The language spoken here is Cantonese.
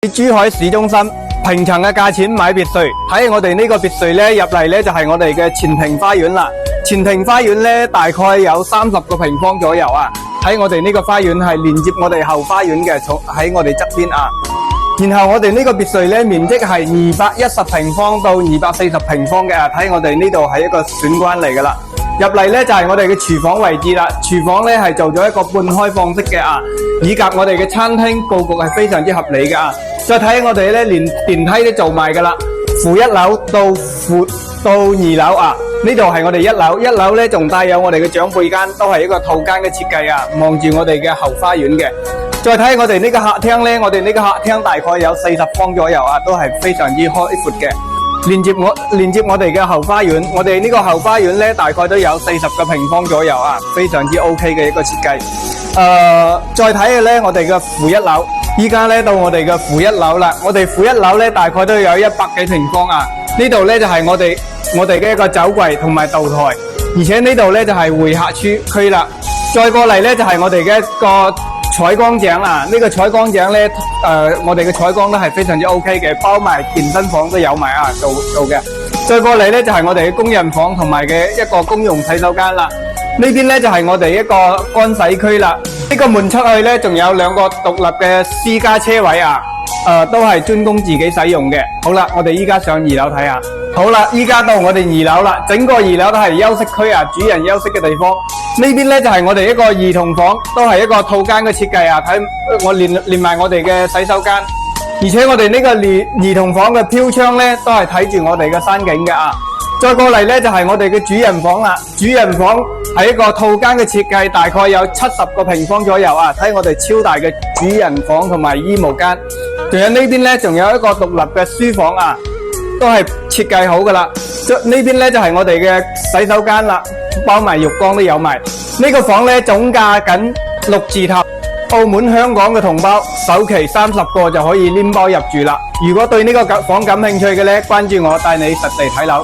珠海市中心平層嘅價錢買別墅，喺我哋呢個別墅咧入嚟咧就係我哋嘅前庭花園啦。前庭花園咧大概有30個平方左右啊。喺我哋呢個花園係連接我哋後花園嘅，喺我哋側邊啊。然後我哋呢個別墅咧面積係210平方到240平方嘅啊。睇我哋呢度係一個選關嚟噶啦。入嚟咧就係我哋嘅廚房位置啦，廚房咧係做咗一個半開放式嘅啊，以及我哋嘅餐廳佈局係非常之合理嘅啊。再睇我哋咧連電梯都做埋噶啦，負1樓到2樓啊，呢度係我哋1樓咧仲帶有我哋嘅長輩間，都係一個套間嘅設計啊，望住我哋嘅後花園嘅。再睇我哋呢個客廳咧，我哋呢個客廳大概有40方左右啊，都係非常之開闊嘅。連接我哋嘅後花園，我哋呢個後花園咧大概都有40個平方左右啊，非常之 OK 嘅一個設計。再睇嘅咧，我哋嘅負1樓，依家咧到我哋嘅負1樓啦。我哋負1樓咧大概都有100幾平方啊。呢度咧就係我哋嘅一個酒櫃同埋灶台，而且呢度咧就係會客區啦。再過嚟咧就係我哋嘅一個採光井啦，呢個採光井咧，我哋嘅採光都係非常之 OK 嘅，包埋健身房都有埋啊，做嘅。再過嚟咧就係我哋嘅工人房同埋嘅一個公用洗手間啦。呢邊咧就係我哋一個乾洗區啦。呢個門出去咧仲有2個獨立嘅私家車位啊，都係專供自己使用嘅。好啦，我哋依家上2樓睇下。好啦，依家到我哋2樓啦，整個2樓都係休息區啊，主人休息嘅地方。呢邊咧就係我哋一個兒童房，都係一個套間嘅設計啊。睇我連埋我哋嘅洗手間，而且我哋呢個兒童房嘅飄窗咧都係睇住我哋嘅山景嘅啊。再過嚟咧就係我哋嘅主人房啦，主人房係一個套間嘅設計，大概有70個平方左右啊。睇我哋超大嘅主人房同埋衣帽間，仲有呢邊咧仲有一個獨立嘅書房啊，都係設計好噶啦。呢邊咧就係我哋嘅洗手間啦，包埋浴缸都有埋。呢個房咧總價僅6字頭，澳門香港嘅同胞首期30個就可以拎包入住啦。如果對呢個房感興趣嘅咧，關注我帶你實地睇樓。